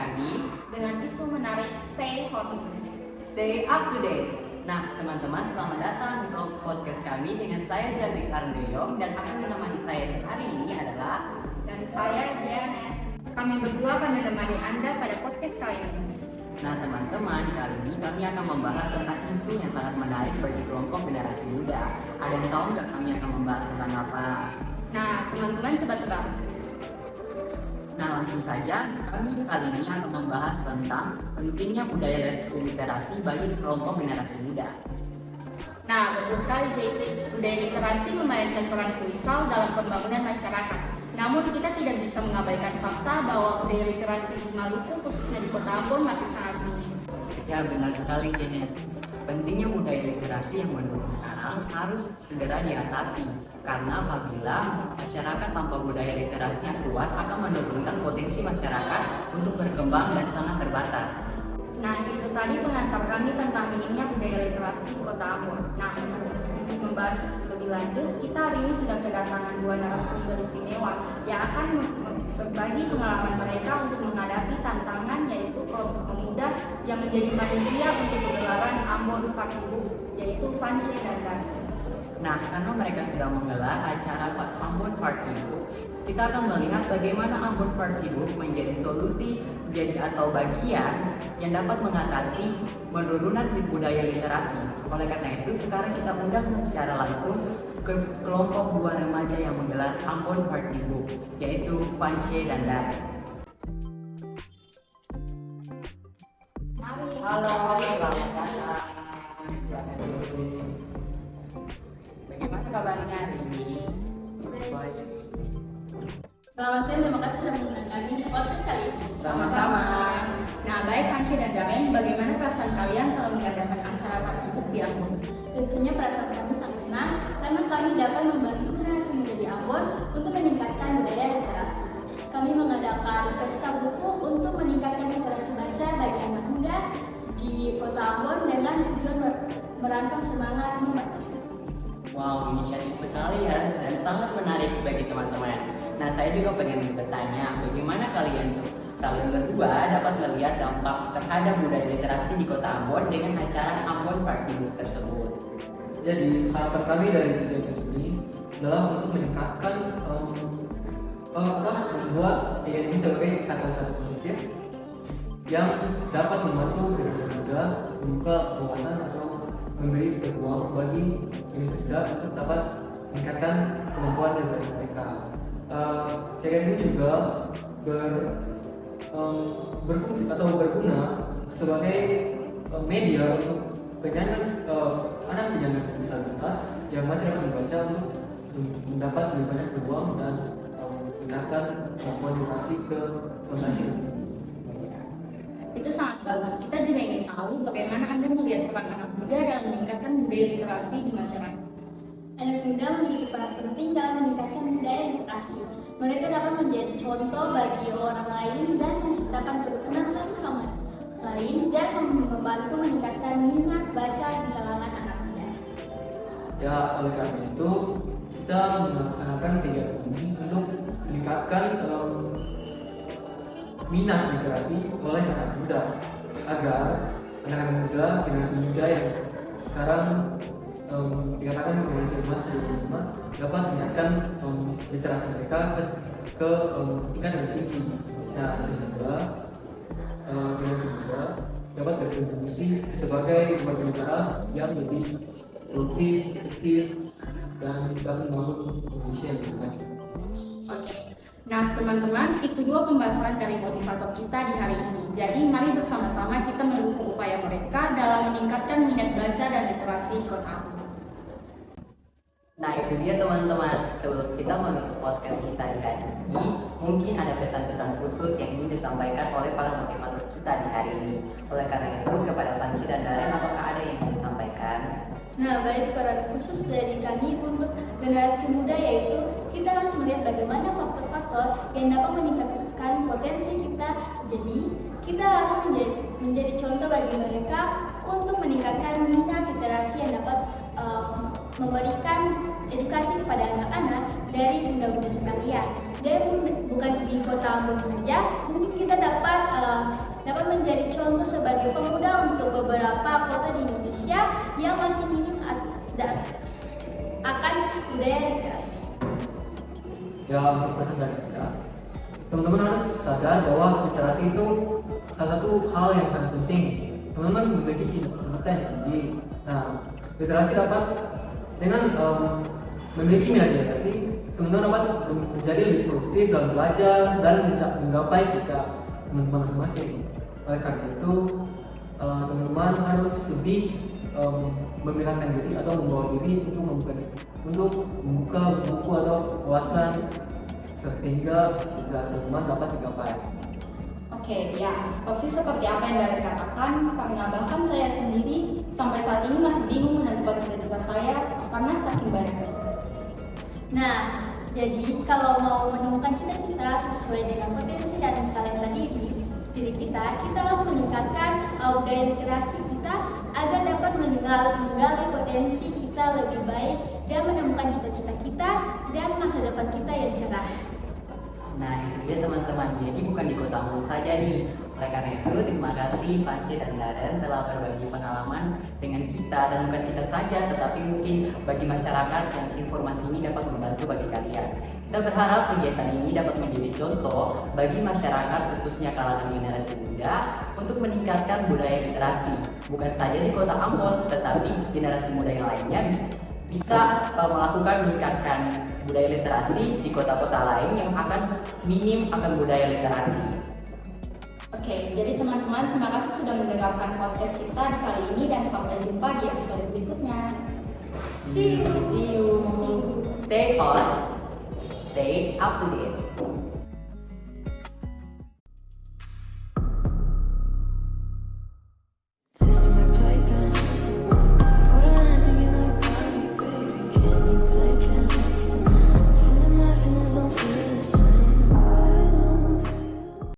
kami dengan isu menarik Stay Hot News. Stay Up to Date. Nah, teman-teman, selamat datang di podcast kami dengan saya Janvix Arndoyong dan akan menemani saya di hari ini adalah Dan saya JNS. Kami berdua akan menemani Anda pada podcast kali ini. Nah, teman-teman, kali ini kami akan membahas tentang isu yang sangat menarik bagi kelompok generasi muda. Ada yang tahu nggak kami akan membahas tentang apa? Nah, teman-teman coba tebak. Nah, langsung saja, kami kali ini akan membahas tentang pentingnya budaya literasi bagi kelompok generasi muda. Nah, betul sekali JFix. Budaya literasi memainkan peran krusial dalam pembangunan masyarakat. Namun kita tidak bisa mengabaikan fakta bahwa budaya literasi di Maluku, khususnya di Kota Ambon, masih sangat minim. Ya, benar sekali, Jenes. Pentingnya budaya literasi yang menurun sekarang harus segera diatasi. Karena apabila masyarakat tanpa budaya literasi yang kuat akan menurunkan potensi masyarakat untuk berkembang dan sangat terbatas. Nah, itu tadi pengantar kami tentang minimnya budaya literasi di Kota Ambon. Nah, untuk membahas lebih lanjut, kita hari ini sudah kedatangan dua narasumber istimewa yang akan berbagi pengalaman mereka untuk menghadapi tantangan, yaitu kelompok pemuda yang menjadi panitia untuk pegelaran Ambon Party Book, yaitu Fancy dan Dani. Nah, karena mereka sudah menggelar acara Ambon Party Book, kita akan melihat bagaimana Ambon Party Book menjadi solusi atau bagian yang dapat mengatasi penurunan budaya literasi. Oleh karena itu, sekarang kita undang secara langsung ke kelompok dua remaja yang menggelar Ambon Party Book, yaitu Fancy dan Dani. Halo, selamat datang. Silakan duduk. Bagaimana kabarnya hari ini? Baik. Selamat siang, terima kasih sudah mengundang kami di podcast kali ini. Sama-sama. Nah, baik Fancy dan Darren, bagaimana perasaan kalian telah mengadakan acara Party Book di Ambon? Tentunya perasaan kami sangat senang karena kami dapat membantu generasi muda di Ambon untuk meningkatkan budaya literasi. Kami mengadakan pesta buku untuk meningkatkan literasi baca bagi anak muda di Kota Ambon dengan tujuan merangsang semangat membaca. Wow, inisiatif sekali ya, dan sangat menarik bagi teman-teman. Nah, saya juga pengen bertanya, bagaimana kalian berdua dapat melihat dampak terhadap budaya literasi di Kota Ambon dengan acara Ambon Party Book tersebut? Jadi harapan kami dari kegiatan ini adalah untuk meningkatkan membuat kegiatan ini sebagai katalisator positif yang dapat membantu generasi muda membuka wawasan atau memberi peluang bagi generasi muda untuk dapat meningkatkan kemampuan literasi mereka. Kegiatan ini juga berfungsi atau berguna sebagai media untuk anak penyandang disabilitas yang masih dapat membaca untuk mendapat lebih banyak peluang dan meningkatkan kemampuan literasi ke fondasi. Itu sangat bagus. Kita juga ingin tahu bagaimana Anda melihat peran anak muda dalam meningkatkan budaya literasi di masyarakat. Anak muda memiliki peran penting dalam meningkatkan budaya literasi. Mereka dapat menjadi contoh bagi orang lain dan menciptakan kerukunan satu sama lain dan membantu meningkatkan minat baca di kalangan anak muda. Ya, oleh karena itu kita melaksanakan kegiatan ini untuk meningkatkan minat literasi oleh anak muda agar anak-anak muda, generasi muda yang sekarang dikatakan generasi emas 2005 dapat meningkatkan literasi mereka ke tingkat yang tinggi. Nah, sehingga generasi muda dapat berkontribusi sebagai warga negara yang lebih produktif, efektif, dan dapat membangun Indonesia yang lebih maju. Oke. Nah, teman-teman, itu dua pembahasan dari motivator kita di hari ini. Jadi, mari bersama-sama kita mendukung upaya mereka dalam meningkatkan minat baca dan literasi di Kota Ambon. Nah, itu dia teman-teman. Sebelum kita menutup podcast kita di hari ini, mungkin ada pesan-pesan khusus yang ingin disampaikan oleh para motivator kita di hari ini. Oleh karena itu, kepada Fancy dan Darren, apakah ada yang ingin disampaikan? Nah, baik, peran khusus dari kami untuk generasi muda yaitu kita harus melihat bagaimana faktor-faktor yang dapat meningkatkan potensi kita. Jadi, kita harus menjadi contoh bagi mereka untuk meningkatkan minat literasi yang dapat memberikan edukasi kepada anak-anak dari bunda-bunda sekalian. Dan bukan di Kota Ambon saja, mungkin kita dapat budaya literasi. Ya, untuk pesan dari saya, teman-teman harus sadar bahwa literasi itu salah satu hal yang sangat penting. Teman-teman memiliki cita-cita yang tinggi. Nah, literasi dapat dengan memiliki minat literasi, teman-teman dapat menjadi lebih produktif dalam belajar dan menggapai cita teman-teman masing-masing. Oleh karena itu, teman-teman harus lebih meminatkan diri atau membawa diri untuk membuka buku atau wawasan sehingga teman-teman dapat digapai. Oke, ya, seperti apa yang Daryl katakan, karena bahkan saya sendiri sampai saat ini masih bingung menentukan cita-cita saya karena saking banyaknya. Nah, jadi kalau mau menemukan cita-cita sesuai dengan potensi dan talenta diri kita harus meningkatkan budaya literasi kita agar dapat menggali potensi kita lebih baik dan menemukan cita-cita kita dan masa depan kita yang cerah. Nah itu dia teman-teman, jadi bukan di Kota Ambon saja nih. Oleh karena itu terima kasih Fancy dan Darren telah berbagi pengalaman dengan kita, dan bukan kita saja tetapi mungkin bagi masyarakat yang informasi ini dapat membantu bagi kalian. Kita berharap kegiatan ini dapat menjadi contoh bagi masyarakat khususnya kalangan generasi muda untuk meningkatkan budaya literasi, bukan saja di Kota Ambon tetapi generasi muda yang lainnya bisa melakukan meningkatkan budaya literasi di kota-kota lain yang akan minim akan budaya literasi. Oke, jadi teman-teman terima kasih sudah mendengarkan podcast kita di kali ini dan sampai jumpa di episode berikutnya. See you. Stay on, stay up to date.